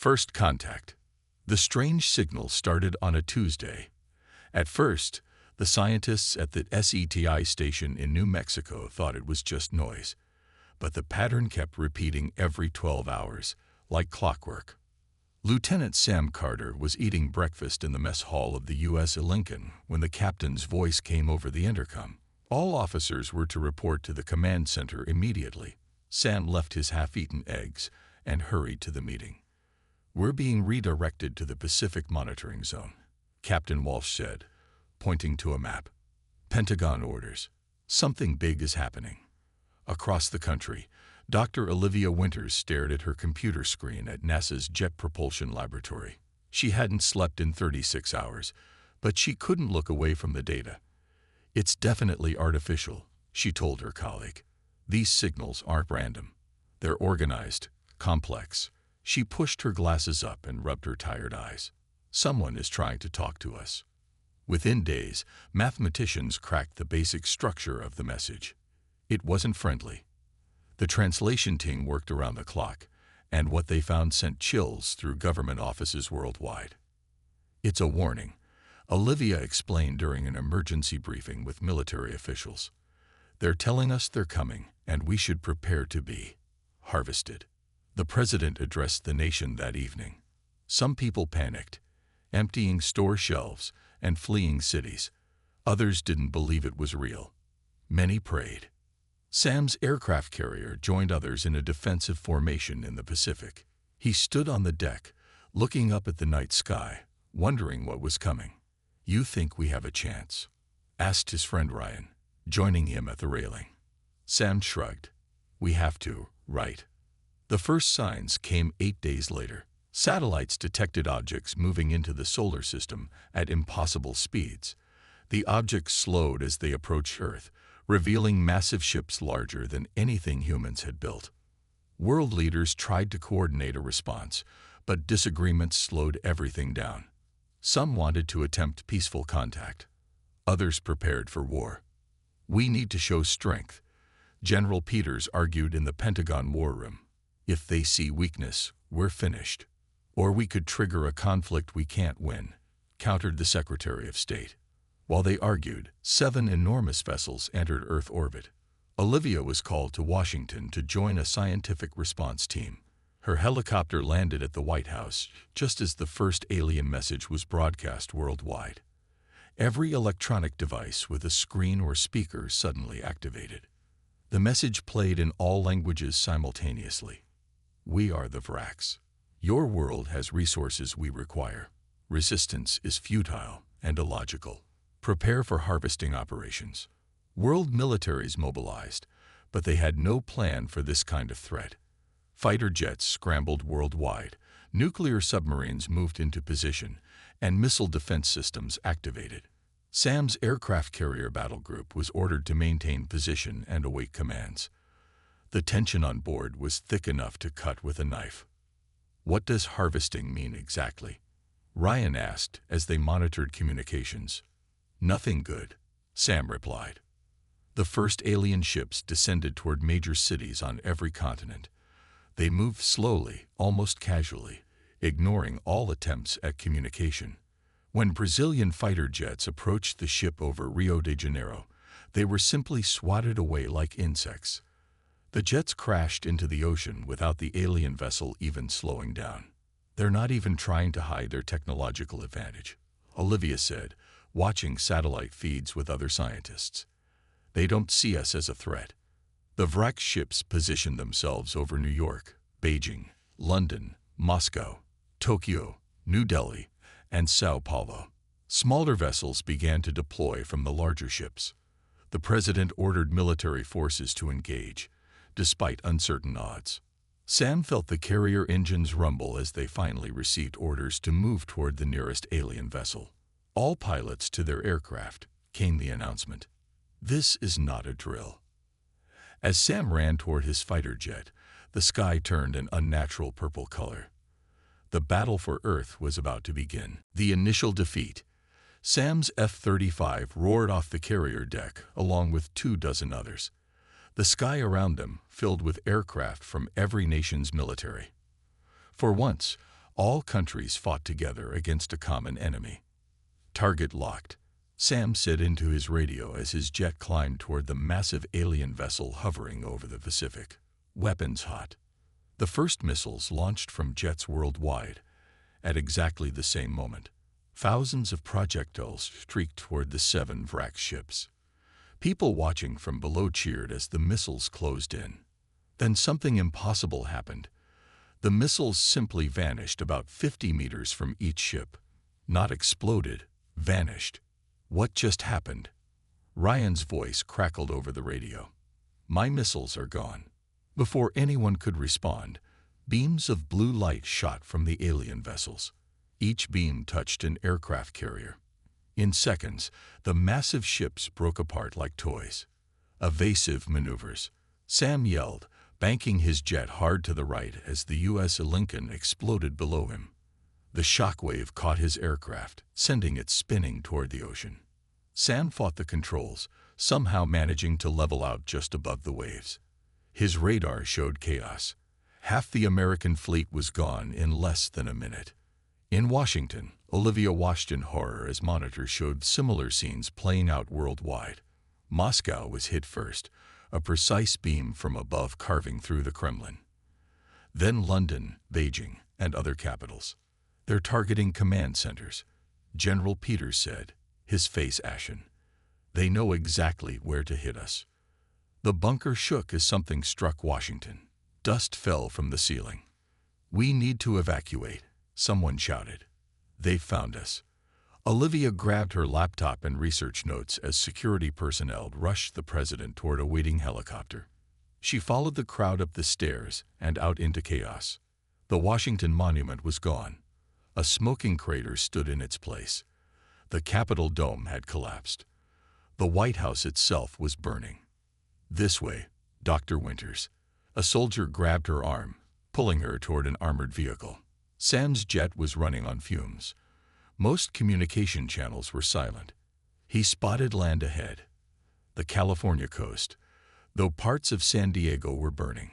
First contact. The strange signal started on a Tuesday. At first, the scientists at the SETI station in New Mexico thought it was just noise, but the pattern kept repeating every 12 hours, like clockwork. Lieutenant Sam Carter was eating breakfast in the mess hall of the U.S. Lincoln when the captain's voice came over the intercom. All officers were to report to the command center immediately. Sam left his half-eaten eggs and hurried to the meeting. "We're being redirected to the Pacific Monitoring Zone," Captain Walsh said, pointing to a map. "Pentagon orders. Something big is happening." Across the country, Dr. Olivia Winters stared at her computer screen at NASA's Jet Propulsion Laboratory. She hadn't slept in 36 hours, but she couldn't look away from the data. "It's definitely artificial," she told her colleague. "These signals aren't random. They're organized, complex." She pushed her glasses up and rubbed her tired eyes. "Someone is trying to talk to us." Within days, mathematicians cracked the basic structure of the message. It wasn't friendly. The translation team worked around the clock, and what they found sent chills through government offices worldwide. "It's a warning," Olivia explained during an emergency briefing with military officials. "They're telling us they're coming, and we should prepare to be harvested." The president addressed the nation that evening. Some people panicked, emptying store shelves and fleeing cities. Others didn't believe it was real. Many prayed. Sam's aircraft carrier joined others in a defensive formation in the Pacific. He stood on the deck, looking up at the night sky, wondering what was coming. "You think we have a chance?" asked his friend Ryan, joining him at the railing. Sam shrugged. "We have to, right?" The first signs came 8 days later. Satellites detected objects moving into the solar system at impossible speeds. The objects slowed as they approached Earth, revealing massive ships larger than anything humans had built. World leaders tried to coordinate a response, but disagreements slowed everything down. Some wanted to attempt peaceful contact. Others prepared for war. "We need to show strength," General Peters argued in the Pentagon war room. "If they see weakness, we're finished. Or we could trigger a conflict we can't win," countered the Secretary of State. While they argued, 7 enormous vessels entered Earth orbit. Olivia was called to Washington to join a scientific response team. Her helicopter landed at the White House just as the first alien message was broadcast worldwide. Every electronic device with a screen or speaker suddenly activated. The message played in all languages simultaneously. "We are the Vraks. Your world has resources we require. Resistance is futile and illogical. Prepare for harvesting operations." World militaries mobilized, but they had no plan for this kind of threat. Fighter jets scrambled worldwide, nuclear submarines moved into position, and missile defense systems activated. Sam's aircraft carrier battle group was ordered to maintain position and await commands. The tension on board was thick enough to cut with a knife. "What does harvesting mean exactly?" Ryan asked as they monitored communications. "Nothing good," Sam replied. The first alien ships descended toward major cities on every continent. They moved slowly, almost casually, ignoring all attempts at communication. When Brazilian fighter jets approached the ship over Rio de Janeiro, they were simply swatted away like insects. The jets crashed into the ocean without the alien vessel even slowing down. "They're not even trying to hide their technological advantage," Olivia said, watching satellite feeds with other scientists. "They don't see us as a threat." The Vrak ships positioned themselves over New York, Beijing, London, Moscow, Tokyo, New Delhi, and Sao Paulo. Smaller vessels began to deploy from the larger ships. The president ordered military forces to engage, despite uncertain odds. Sam felt the carrier engines rumble as they finally received orders to move toward the nearest alien vessel. "All pilots to their aircraft," came the announcement. "This is not a drill." As Sam ran toward his fighter jet, the sky turned an unnatural purple color. The battle for Earth was about to begin. The initial defeat. Sam's F-35 roared off the carrier deck along with 24 others. The sky around them filled with aircraft from every nation's military. For once, All countries fought together against a common enemy. Target locked, Sam said into his radio as his jet climbed toward the massive alien vessel hovering over the Pacific. Weapons hot. The first missiles launched from jets worldwide at exactly the same moment. Thousands of projectiles streaked toward the 7 wrecked ships. People watching from below cheered as the missiles closed in. Then something impossible happened. The missiles simply vanished about 50 meters from each ship. Not exploded, vanished. What just happened? Ryan's voice crackled over the radio. My missiles are gone. Before anyone could respond, beams of blue light shot from the alien vessels. Each beam touched an aircraft carrier. In seconds, the massive ships broke apart like toys. Evasive maneuvers. Sam yelled, banking his jet hard to the right as the U.S. Lincoln exploded below him. The shockwave caught his aircraft, sending it spinning toward the ocean. Sam fought the controls, somehow managing to level out just above the waves. His radar showed chaos. Half the American fleet was gone in less than a minute. In Washington, Olivia watched in horror as monitors showed similar scenes playing out worldwide. Moscow was hit first, a precise beam from above carving through the Kremlin. Then London, Beijing, and other capitals. They're targeting command centers, General Peters said, his face ashen. They know exactly where to hit us. The bunker shook as something struck Washington. Dust fell from the ceiling. We need to evacuate, someone shouted. They found us. Olivia grabbed her laptop and research notes as security personnel rushed the president toward a waiting helicopter. She followed the crowd up the stairs and out into chaos. The Washington Monument was gone. A smoking crater stood in its place. The Capitol dome had collapsed. The White House itself was burning. This way, Dr. Winters. A soldier grabbed her arm, pulling her toward an armored vehicle. Sam's jet was running on fumes. Most communication channels were silent. He spotted land ahead, the California coast, though parts of San Diego were burning.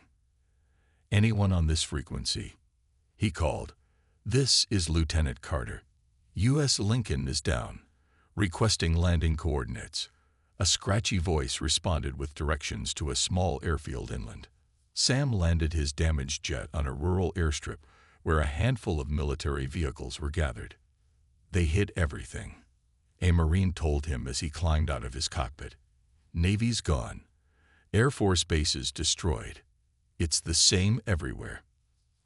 Anyone on this frequency? He called. This is Lieutenant Carter. U.S. Lincoln is down, requesting landing coordinates. A scratchy voice responded with directions to a small airfield inland. Sam landed his damaged jet on a rural airstrip where a handful of military vehicles were gathered. They hid everything, a Marine told him as he climbed out of his cockpit. Navy's gone. Air Force bases destroyed. It's the same everywhere.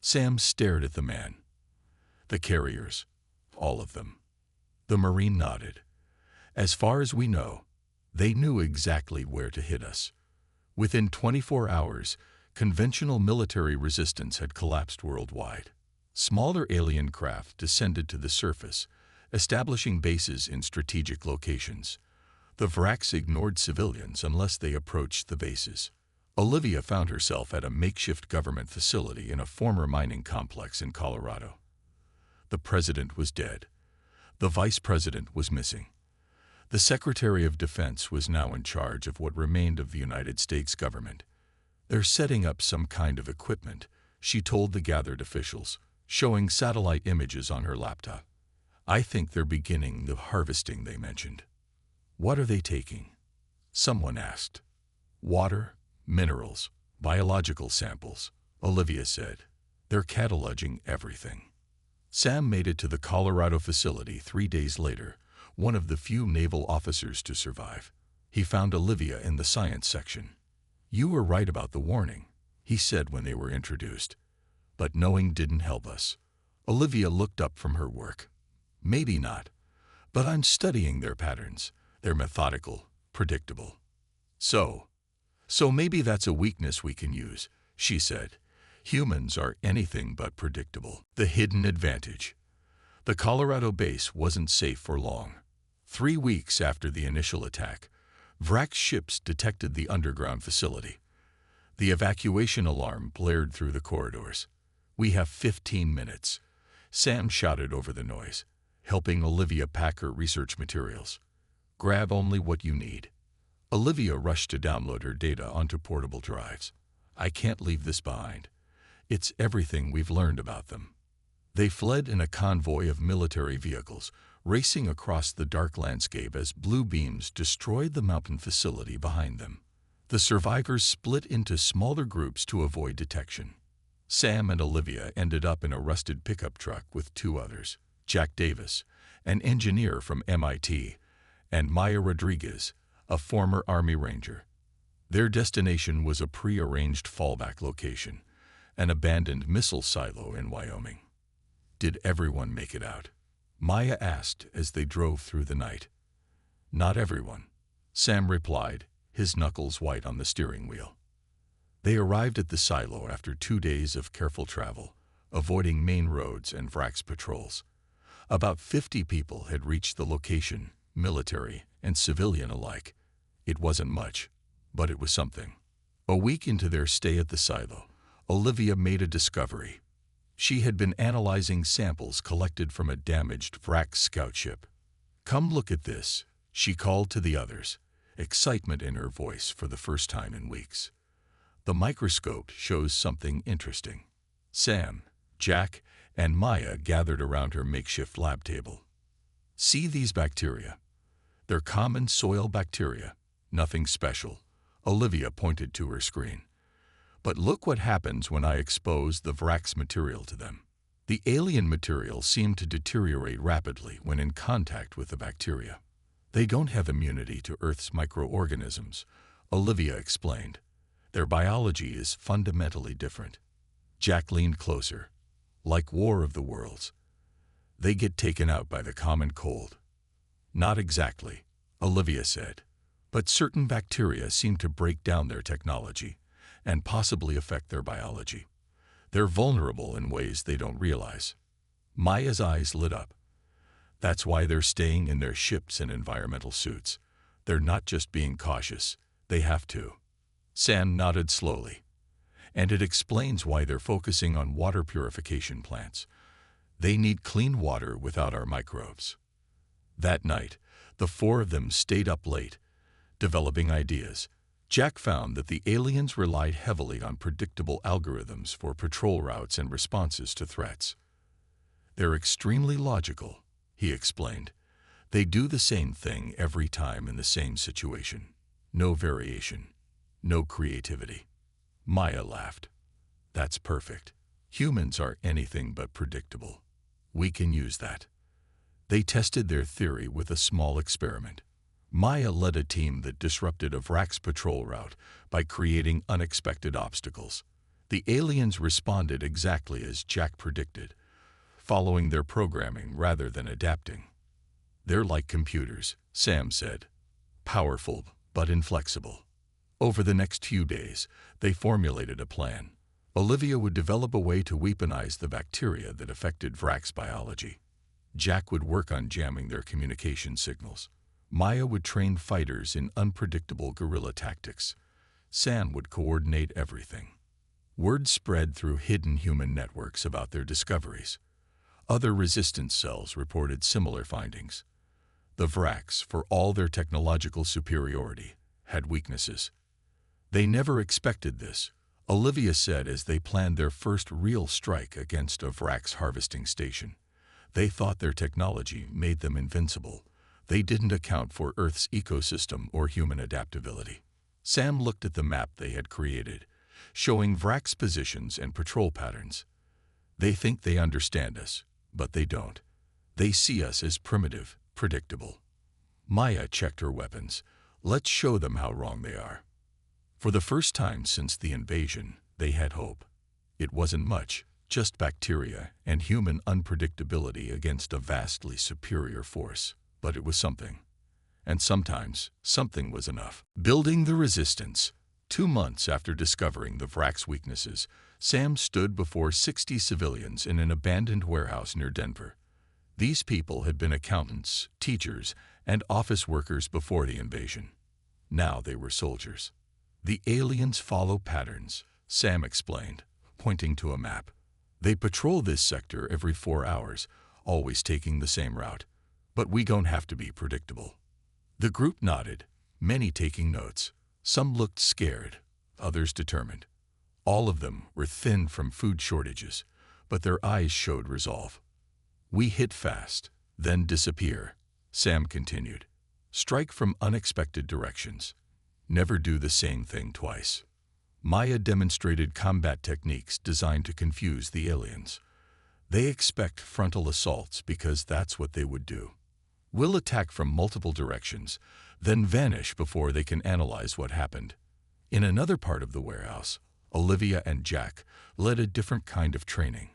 Sam stared at the man. The carriers, all of them. The Marine nodded. As far as we know, they knew exactly where to hit us. Within 24 hours, conventional military resistance had collapsed worldwide. Smaller alien craft descended to the surface, establishing bases in strategic locations. The wracks ignored civilians unless they approached the bases. Olivia found herself at a makeshift government facility in a former mining complex in Colorado. The president was dead. The vice president was missing. The Secretary of Defense was now in charge of what remained of the United States government. They're setting up some kind of equipment, she told the gathered officials, showing satellite images on her laptop. I think they're beginning the harvesting they mentioned. What are they taking? Someone asked. Water, minerals, biological samples, Olivia said. They're cataloging everything. Sam made it to the Colorado facility 3 days later, one of the few naval officers to survive. He found Olivia in the science section. You were right about the warning, he said when they were introduced. But knowing didn't help us. Olivia looked up from her work. Maybe not, but I'm studying their patterns. They're methodical, predictable. So maybe that's a weakness we can use, she said. Humans are anything but predictable. The hidden advantage. The Colorado base wasn't safe for long. 3 weeks after the initial attack, wrecked ships detected the underground facility. The evacuation alarm blared through the corridors. We have 15 minutes, Sam shouted over the noise, helping Olivia pack her research materials. Grab only what you need. Olivia rushed to download her data onto portable drives. I can't leave this behind. It's everything we've learned about them. They fled in a convoy of military vehicles, racing across the dark landscape as blue beams destroyed the mountain facility behind them. The survivors split into smaller groups to avoid detection. Sam and Olivia ended up in a rusted pickup truck with two others, Jack Davis, an engineer from MIT, and Maya Rodriguez, a former Army Ranger. Their destination was a pre-arranged fallback location, an abandoned missile silo in Wyoming. "Did everyone make it out?" Maya asked as they drove through the night. "Not everyone," Sam replied, his knuckles white on the steering wheel. They arrived at the silo after 2 days of careful travel, avoiding main roads and Vrax patrols. About 50 people had reached the location, military and civilian alike. It wasn't much, but it was something. A week into their stay at the silo, Olivia made a discovery. She had been analyzing samples collected from a damaged Vrax scout ship. "Come look at this," she called to the others, excitement in her voice for the first time in weeks. The microscope shows something interesting. Sam, Jack, and Maya gathered around her makeshift lab table. "See these bacteria? They're common soil bacteria, nothing special," Olivia pointed to her screen. "But look what happens when I expose the Vrax material to them." The alien material seemed to deteriorate rapidly when in contact with the bacteria. "They don't have immunity to Earth's microorganisms," Olivia explained. "Their biology is fundamentally different." Jack leaned closer. "Like War of the Worlds. They get taken out by the common cold." "Not exactly," Olivia said. "But certain bacteria seem to break down their technology and possibly affect their biology. They're vulnerable in ways they don't realize." Maya's eyes lit up. "That's why they're staying in their ships and environmental suits. They're not just being cautious. They have to." Sam nodded slowly. "And it explains why they're focusing on water purification plants. They need clean water without our microbes." That night, the four of them stayed up late, developing ideas. Jack found that the aliens relied heavily on predictable algorithms for patrol routes and responses to threats. "They're extremely logical," he explained. "They do the same thing every time in the same situation. No variation, no creativity." Maya laughed. "That's perfect. Humans are anything but predictable. We can use that." They tested their theory with a small experiment. Maya led a team that disrupted a Vrax patrol route by creating unexpected obstacles. The aliens responded exactly as Jack predicted, following their programming rather than adapting. "They're like computers," Sam said. "Powerful, but inflexible." Over the next few days, they formulated a plan. Olivia would develop a way to weaponize the bacteria that affected Vrax biology. Jack would work on jamming their communication signals. Maya would train fighters in unpredictable guerrilla tactics. Sam would coordinate everything. Word spread through hidden human networks about their discoveries. Other resistance cells reported similar findings. The Vrax, for all their technological superiority, had weaknesses. "They never expected this," Olivia said as they planned their first real strike against a Vrax harvesting station. "They thought their technology made them invincible. They didn't account for Earth's ecosystem or human adaptability." Sam looked at the map they had created, showing Vrax positions and patrol patterns. "They think they understand us, but they don't. They see us as primitive, predictable." Maya checked her weapons. "Let's show them how wrong they are." For the first time since the invasion, they had hope. It wasn't much, just bacteria and human unpredictability against a vastly superior force. But it was something. And sometimes, something was enough. Building the resistance. 2 months after discovering the Vrax weaknesses, Sam stood before 60 civilians in an abandoned warehouse near Denver. These people had been accountants, teachers, and office workers before the invasion. Now they were soldiers. "The aliens follow patterns," Sam explained, pointing to a map. "They patrol this sector every 4 hours, always taking the same route. But we don't have to be predictable." The group nodded, many taking notes. Some looked scared, others determined. All of them were thin from food shortages, but their eyes showed resolve. "We hit fast, then disappear," Sam continued. "Strike from unexpected directions. Never do the same thing twice." Maya demonstrated combat techniques designed to confuse the aliens. They expect frontal assaults because that's what they would do. "We'll attack from multiple directions, then vanish before they can analyze what happened." In another part of the warehouse, Olivia and Jack led a different kind of training.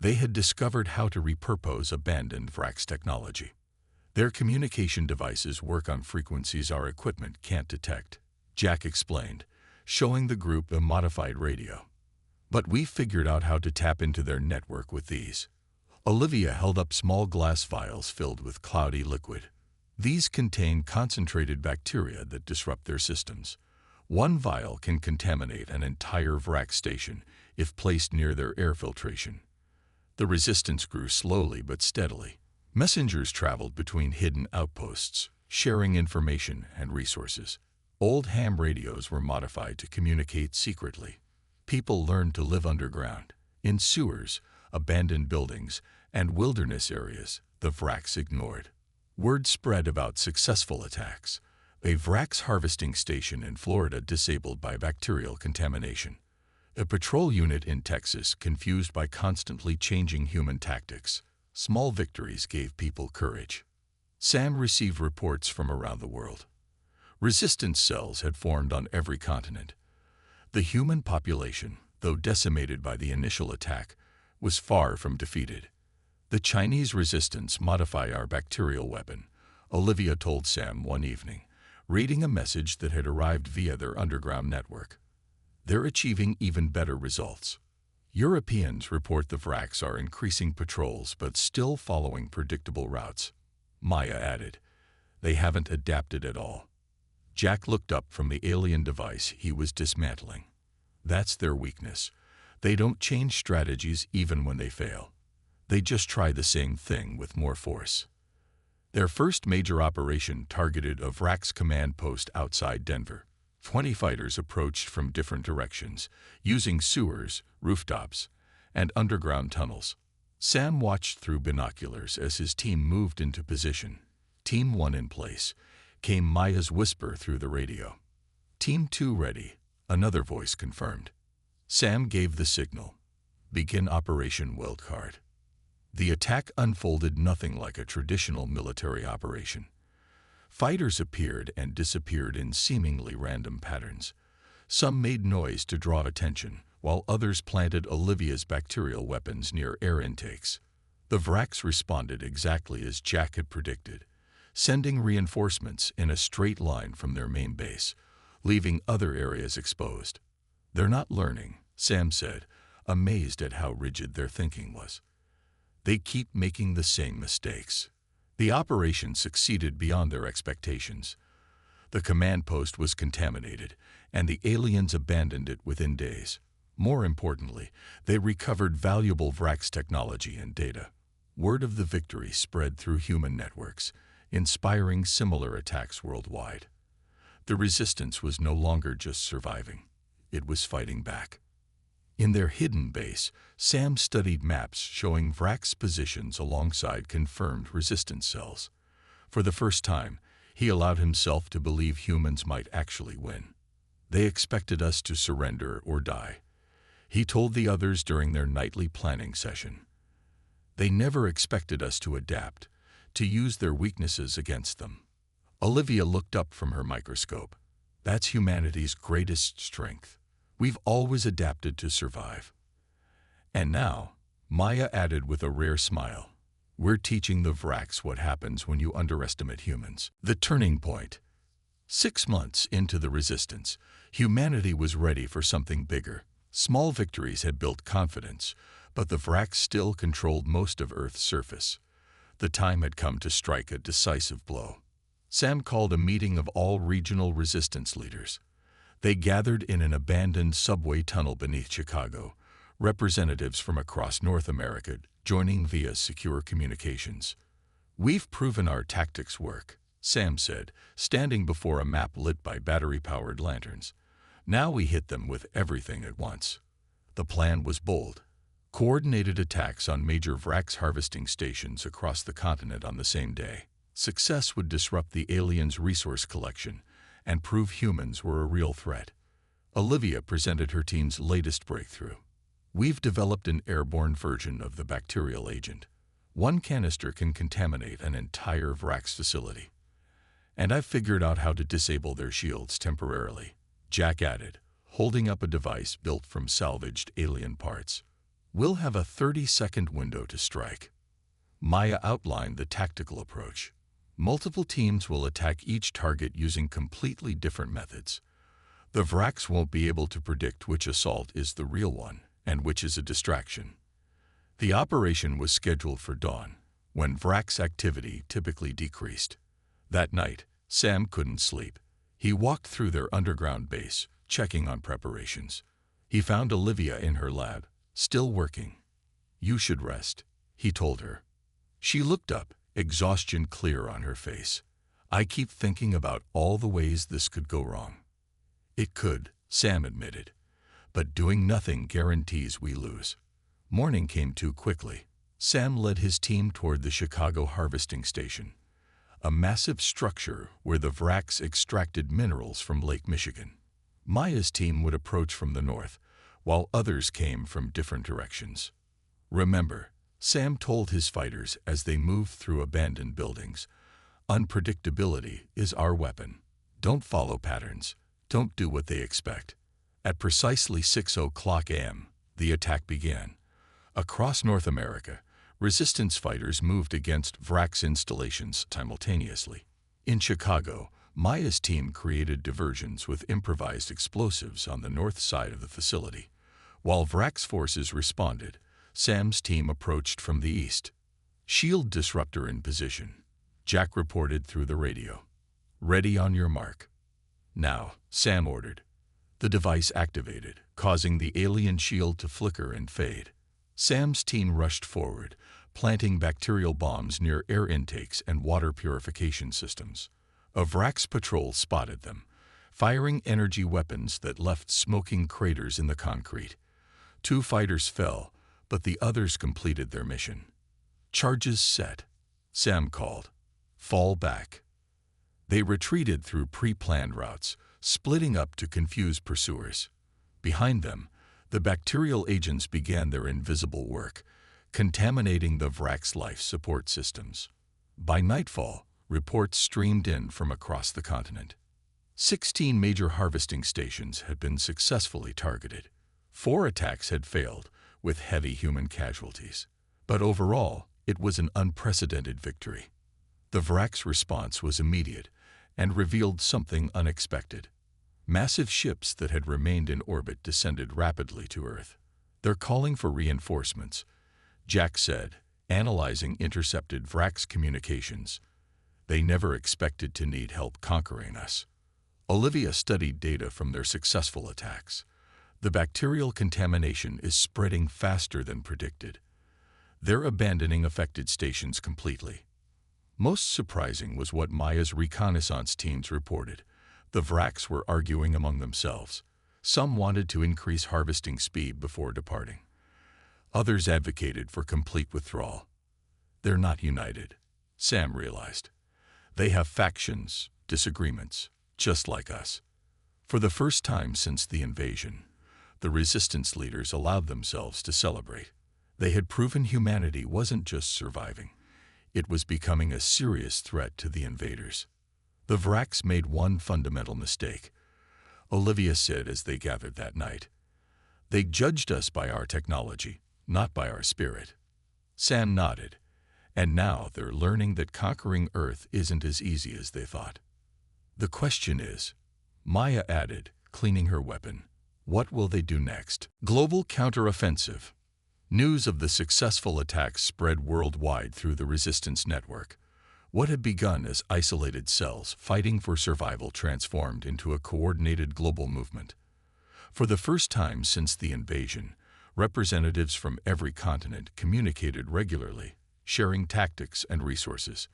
They had discovered how to repurpose abandoned Vrax technology. Their communication devices work on frequencies our equipment can't detect, Jack explained, showing the group a modified radio. "But we figured out how to tap into their network with these." Olivia held up small glass vials filled with cloudy liquid. "These contain concentrated bacteria that disrupt their systems. One vial can contaminate an entire Vrax station if placed near their air filtration." The resistance grew slowly but steadily. Messengers traveled between hidden outposts, sharing information and resources. Old ham radios were modified to communicate secretly. People learned to live underground, in sewers, abandoned buildings, and wilderness areas the Vrax ignored. Word spread about successful attacks. A Vrax harvesting station in Florida disabled by bacterial contamination. A patrol unit in Texas confused by constantly changing human tactics. Small victories gave people courage. Sam received reports from around the world. Resistance cells had formed on every continent. The human population, though decimated by the initial attack, was far from defeated. "The Chinese resistance modify our bacterial weapon," Olivia told Sam one evening, reading a message that had arrived via their underground network. "They're achieving even better results. Europeans report the Vrax are increasing patrols but still following predictable routes." Maya added, "They haven't adapted at all." Jack looked up from the alien device he was dismantling. "That's their weakness. They don't change strategies even when they fail. They just try the same thing with more force." Their first major operation targeted a Vrax command post outside Denver. 20 fighters approached from different directions, using sewers, rooftops, and underground tunnels. Sam watched through binoculars as his team moved into position. "Team 1 in place," came Maya's whisper through the radio. "Team 2 ready," another voice confirmed. Sam gave the signal. "Begin Operation Wildcard." The attack unfolded nothing like a traditional military operation. Fighters appeared and disappeared in seemingly random patterns. Some made noise to draw attention, while others planted Olivia's bacterial weapons near air intakes. The Vrax responded exactly as Jack had predicted, sending reinforcements in a straight line from their main base, leaving other areas exposed. "They're not learning," Sam said, amazed at how rigid their thinking was. "They keep making the same mistakes." The operation succeeded beyond their expectations. The command post was contaminated, and the aliens abandoned it within days. More importantly, they recovered valuable Vrax technology and data. Word of the victory spread through human networks, inspiring similar attacks worldwide. The resistance was no longer just surviving. It was fighting back. In their hidden base, Sam studied maps showing Vrax positions alongside confirmed resistance cells. For the first time, he allowed himself to believe humans might actually win. "They expected us to surrender or die," he told the others during their nightly planning session. "They never expected us to adapt, to use their weaknesses against them." Olivia looked up from her microscope. "That's humanity's greatest strength. We've always adapted to survive." "And now," Maya added with a rare smile, "we're teaching the Vrax what happens when you underestimate humans." The turning point. 6 months into the resistance, humanity was ready for something bigger. Small victories had built confidence, but the Vrax still controlled most of Earth's surface. The time had come to strike a decisive blow. Sam called a meeting of all regional resistance leaders. They gathered in an abandoned subway tunnel beneath Chicago, representatives from across North America joining via secure communications. "We've proven our tactics work," Sam said, standing before a map lit by battery-powered lanterns. "Now we hit them with everything at once." The plan was bold. Coordinated attacks on major Vrax harvesting stations across the continent on the same day. Success would disrupt the aliens' resource collection and prove humans were a real threat. Olivia presented her team's latest breakthrough. We've developed an airborne version of the bacterial agent. One canister can contaminate an entire Vrax facility. And I've figured out how to disable their shields temporarily, Jack added, holding up a device built from salvaged alien parts. We'll have a 30-second window to strike. Maya outlined the tactical approach. Multiple teams will attack each target using completely different methods. The Vrax won't be able to predict which assault is the real one and which is a distraction. The operation was scheduled for dawn, when Vrax activity typically decreased. That night, Sam couldn't sleep. He walked through their underground base, checking on preparations. He found Olivia in her lab, still working. "You should rest," he told her. She looked up, exhaustion clear on her face. "I keep thinking about all the ways this could go wrong." "It could," Sam admitted, "but doing nothing guarantees we lose." Morning came too quickly. Sam led his team toward the Chicago harvesting station, a massive structure where the Vrax extracted minerals from Lake Michigan. Maya's team would approach from the north, while others came from different directions. "Remember," Sam told his fighters as they moved through abandoned buildings, "unpredictability is our weapon. Don't follow patterns. Don't do what they expect." At precisely 6:00 a.m., the attack began. Across North America, resistance fighters moved against Vrax installations simultaneously. In Chicago, Maya's team created diversions with improvised explosives on the north side of the facility. While Vrax forces responded, Sam's team approached from the east. "Shield disruptor in position," Jack reported through the radio. "Ready on your mark." "Now," Sam ordered. The device activated, causing the alien shield to flicker and fade. Sam's team rushed forward, planting bacterial bombs near air intakes and water purification systems. A Vrax patrol spotted them, firing energy weapons that left smoking craters in the concrete. 2 fighters fell, but the others completed their mission. "Charges set," Sam called. "Fall back." They retreated through pre-planned routes, splitting up to confuse pursuers. Behind them, the bacterial agents began their invisible work, contaminating the Vrax life support systems. By nightfall, reports streamed in from across the continent. 16 major harvesting stations had been successfully targeted. 4 attacks had failed, with heavy human casualties. But overall, it was an unprecedented victory. The Vrax response was immediate and revealed something unexpected. Massive ships that had remained in orbit descended rapidly to Earth. "They're calling for reinforcements," Jack said, analyzing intercepted Vrax communications. "They never expected to need help conquering us." Olivia studied data from their successful attacks. The bacterial contamination is spreading faster than predicted. They're abandoning affected stations completely. Most surprising was what Maya's reconnaissance teams reported. The Vrax were arguing among themselves. Some wanted to increase harvesting speed before departing. Others advocated for complete withdrawal. They're not united, Sam realized. They have factions, disagreements, just like us. For the first time since the invasion, the resistance leaders allowed themselves to celebrate. They had proven humanity wasn't just surviving. It was becoming a serious threat to the invaders. The Vrax made one fundamental mistake, Olivia said as they gathered that night. They judged us by our technology, not by our spirit. Sam nodded, and now they're learning that conquering Earth isn't as easy as they thought. "The question is," Maya added, cleaning her weapon, "what will they do next?" Global counteroffensive. News of the successful attacks spread worldwide through the resistance network. What had begun as isolated cells fighting for survival transformed into a coordinated global movement. For the first time since the invasion, representatives from every continent communicated regularly, sharing tactics and resources.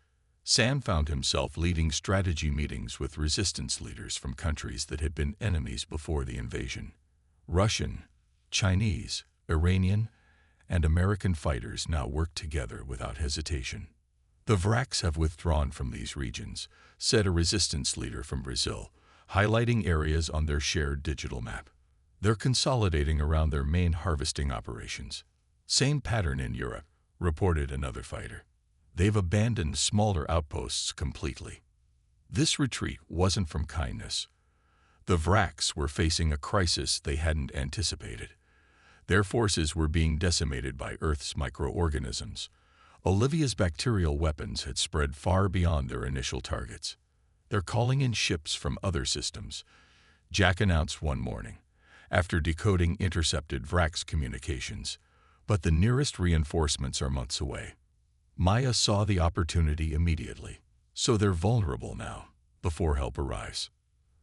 Sam found himself leading strategy meetings with resistance leaders from countries that had been enemies before the invasion. Russian, Chinese, Iranian, and American fighters now work together without hesitation. The Vraks have withdrawn from these regions, said a resistance leader from Brazil, highlighting areas on their shared digital map. They're consolidating around their main harvesting operations. Same pattern in Europe, reported another fighter. They've abandoned smaller outposts completely. This retreat wasn't from kindness. The Vraks were facing a crisis they hadn't anticipated. Their forces were being decimated by Earth's microorganisms. Olivia's bacterial weapons had spread far beyond their initial targets. They're calling in ships from other systems, Jack announced one morning, after decoding intercepted Vraks communications. But the nearest reinforcements are months away. Maya saw the opportunity immediately, so they're vulnerable now, before help arrives.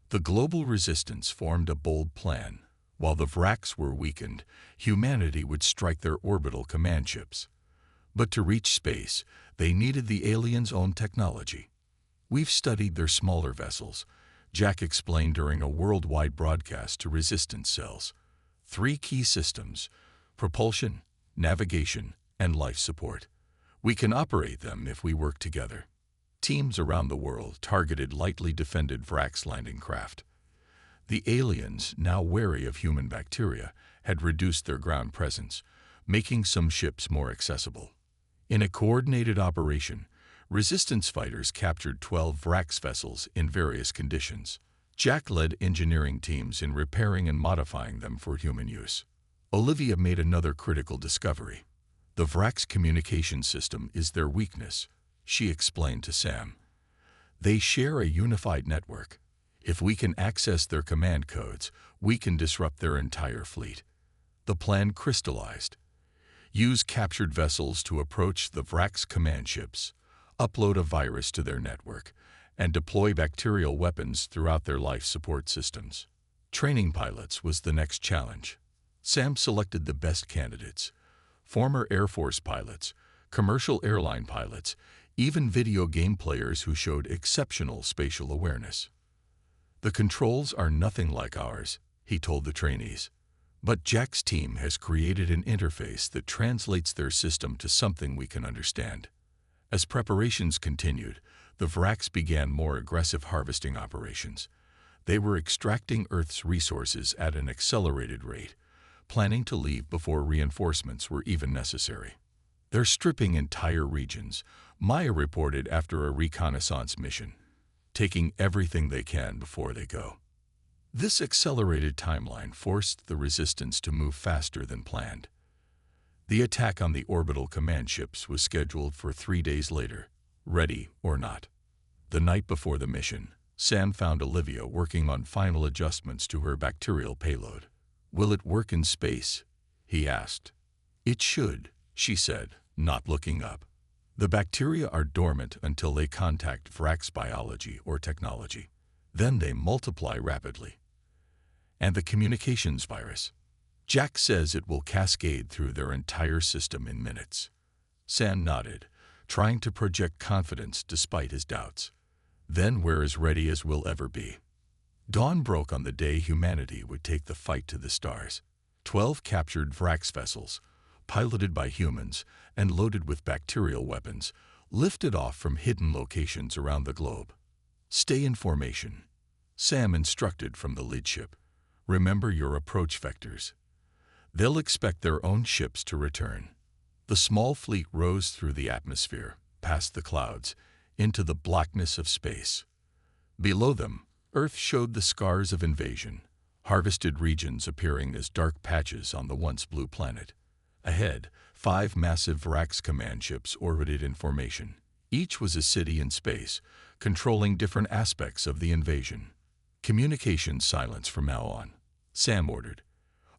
The global resistance formed a bold plan. While the Vraks were weakened, humanity would strike their orbital command ships. But to reach space, they needed the aliens' own technology. We've studied their smaller vessels, Jack explained during a worldwide broadcast to resistance cells. 3 key systems: propulsion, navigation, and life support. We can operate them if we work together. Teams around the world targeted lightly defended Vraks landing craft. The aliens, now wary of human bacteria, had reduced their ground presence, making some ships more accessible. In a coordinated operation, resistance fighters captured 12 Vraks vessels in various conditions. Jack led engineering teams in repairing and modifying them for human use. Olivia made another critical discovery. The Vraks communication system is their weakness, she explained to Sam. They share a unified network. If we can access their command codes, we can disrupt their entire fleet. The plan crystallized. Use captured vessels to approach the Vraks command ships, upload a virus to their network, and deploy bacterial weapons throughout their life support systems. Training pilots was the next challenge. Sam selected the best candidates: former Air Force pilots, commercial airline pilots, even video game players who showed exceptional spatial awareness. The controls are nothing like ours, he told the trainees. But Jack's team has created an interface that translates their system to something we can understand. As preparations continued, the Vraks began more aggressive harvesting operations. They were extracting Earth's resources at an accelerated rate, planning to leave before reinforcements were even necessary. They're stripping entire regions, Maya reported after a reconnaissance mission, taking everything they can before they go. This accelerated timeline forced the resistance to move faster than planned. The attack on the orbital command ships was scheduled for 3 days later, ready or not. The night before the mission, Sam found Olivia working on final adjustments to her bacterial payload. "Will it work in space?" he asked. "It should," she said, not looking up. "The bacteria are dormant until they contact Vraks biology or technology. Then they multiply rapidly. And the communications virus. Jack says it will cascade through their entire system in minutes." Sam nodded, trying to project confidence despite his doubts. "Then we're as ready as we'll ever be." Dawn broke on the day humanity would take the fight to the stars. 12 captured Vraks vessels, piloted by humans and loaded with bacterial weapons, lifted off from hidden locations around the globe. "Stay in formation," Sam instructed from the lead ship. "Remember your approach vectors. They'll expect their own ships to return." The small fleet rose through the atmosphere, past the clouds, into the blackness of space. Below them, Earth showed the scars of invasion, harvested regions appearing as dark patches on the once blue planet. Ahead, 5 massive Vraks command ships orbited in formation. Each was a city in space, controlling different aspects of the invasion. "Communications silence from now on," Sam ordered.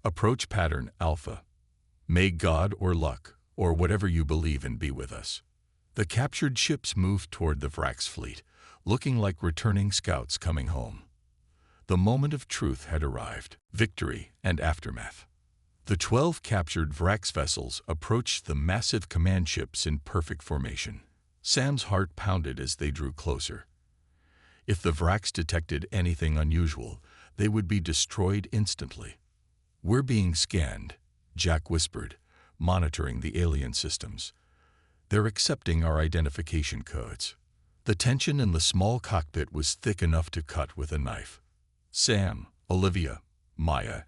"Approach pattern Alpha. May God or luck, or whatever you believe in, be with us." The captured ships moved toward the Vraks fleet, looking like returning scouts coming home. The moment of truth had arrived: victory and aftermath. The 12 captured Vraks vessels approached the massive command ships in perfect formation. Sam's heart pounded as they drew closer. If the Vraks detected anything unusual, they would be destroyed instantly. "We're being scanned," Jack whispered, monitoring the alien systems. They're accepting our identification codes. The tension in the small cockpit was thick enough to cut with a knife. Sam, Olivia, Maya,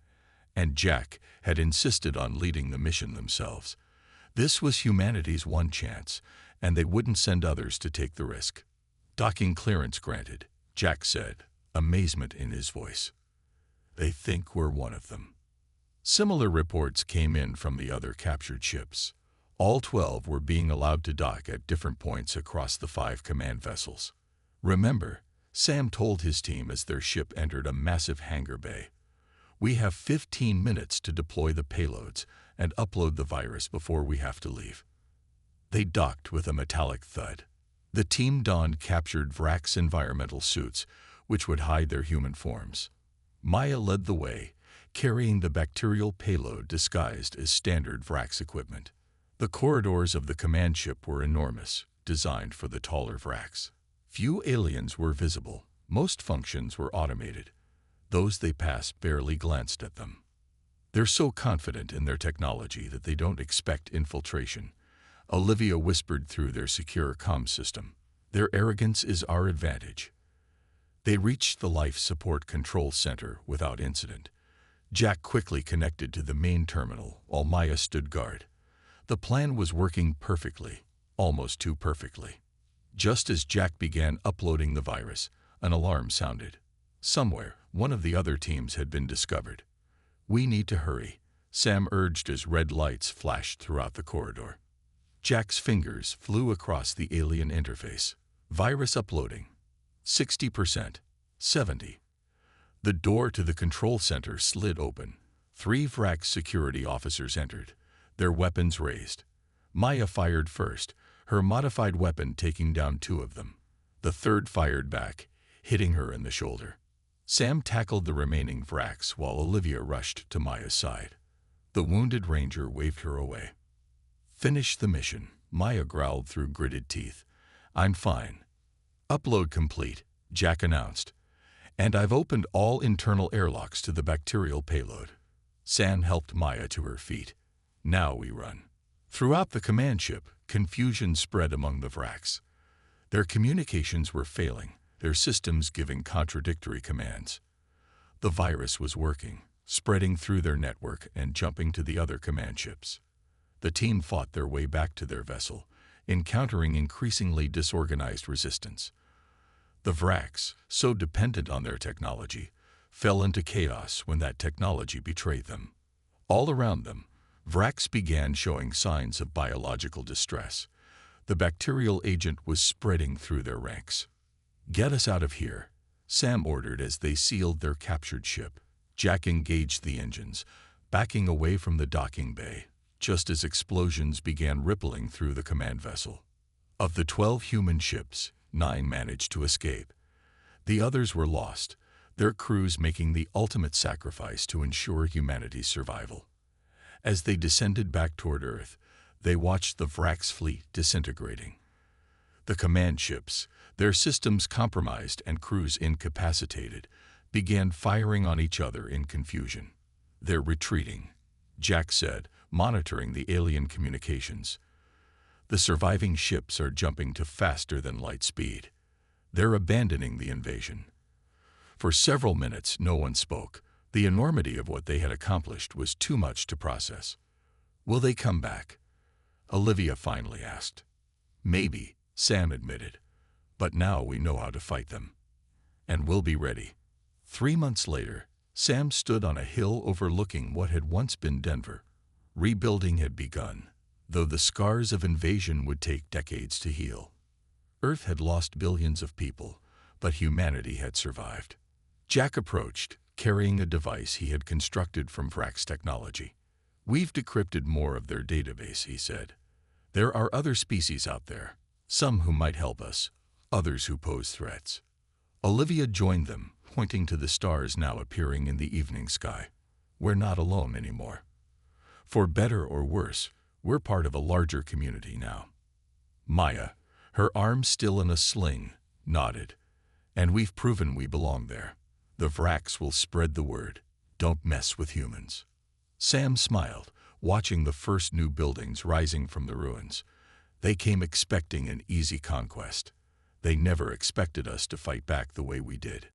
and Jack had insisted on leading the mission themselves. This was humanity's one chance, and they wouldn't send others to take the risk. "Docking clearance granted," Jack said, amazement in his voice. "They think we're one of them." Similar reports came in from the other captured ships. All 12 were being allowed to dock at different points across the 5 command vessels. "Remember," Sam told his team as their ship entered a massive hangar bay, "we have 15 minutes to deploy the payloads and upload the virus before we have to leave." They docked with a metallic thud. The team donned captured Vrax environmental suits, which would hide their human forms. Maya led the way, carrying the bacterial payload disguised as standard Vrax equipment. The corridors of the command ship were enormous, designed for the taller Vrax. Few aliens were visible. Most functions were automated. Those they passed barely glanced at them. "They're so confident in their technology that they don't expect infiltration," Olivia whispered through their secure comm system. "Their arrogance is our advantage." They reached the life support control center without incident. Jack quickly connected to the main terminal while Maya stood guard. The plan was working perfectly, almost too perfectly. Just as Jack began uploading the virus, an alarm sounded. Somewhere, one of the other teams had been discovered. "We need to hurry," Sam urged as red lights flashed throughout the corridor. Jack's fingers flew across the alien interface. "Virus uploading. 60%. 70%. The door to the control center slid open. 3 Vrax security officers entered, their weapons raised. Maya fired first, her modified weapon taking down 2 of them. The third fired back, hitting her in the shoulder. Sam tackled the remaining Vrax while Olivia rushed to Maya's side. The wounded ranger waved her away. "Finish the mission," Maya growled through gritted teeth. "I'm fine." "Upload complete," Jack announced. "And I've opened all internal airlocks to the bacterial payload." Sam helped Maya to her feet. "Now we run." Throughout the command ship, confusion spread among the Vrax. Their communications were failing, their systems giving contradictory commands. The virus was working, spreading through their network and jumping to the other command ships. The team fought their way back to their vessel, encountering increasingly disorganized resistance. The Vrax, so dependent on their technology, fell into chaos when that technology betrayed them. All around them, Vrax began showing signs of biological distress. The bacterial agent was spreading through their ranks. "Get us out of here," Sam ordered as they sealed their captured ship. Jack engaged the engines, backing away from the docking bay, just as explosions began rippling through the command vessel. Of the 12 human ships, 9 managed to escape. The others were lost, their crews making the ultimate sacrifice to ensure humanity's survival. As they descended back toward Earth, they watched the Vrax fleet disintegrating. The command ships, their systems compromised and crews incapacitated, began firing on each other in confusion. "They're retreating," Jack said, monitoring the alien communications. "The surviving ships are jumping to faster than light speed. They're abandoning the invasion." For several minutes, no one spoke. The enormity of what they had accomplished was too much to process. "Will they come back?" Olivia finally asked. "Maybe," Sam admitted. "But now we know how to fight them. And we'll be ready." 3 months later, Sam stood on a hill overlooking what had once been Denver. Rebuilding had begun, though the scars of invasion would take decades to heal. Earth had lost billions of people, but humanity had survived. Jack approached, carrying a device he had constructed from Vrax technology. "We've decrypted more of their database," he said. "There are other species out there, some who might help us, others who pose threats." Olivia joined them, pointing to the stars now appearing in the evening sky. "We're not alone anymore. For better or worse, we're part of a larger community now." Maya, her arm still in a sling, nodded. "And we've proven we belong there. The Vrax will spread the word. Don't mess with humans." Sam smiled, watching the first new buildings rising from the ruins. They came expecting an easy conquest. They never expected us to fight back the way we did.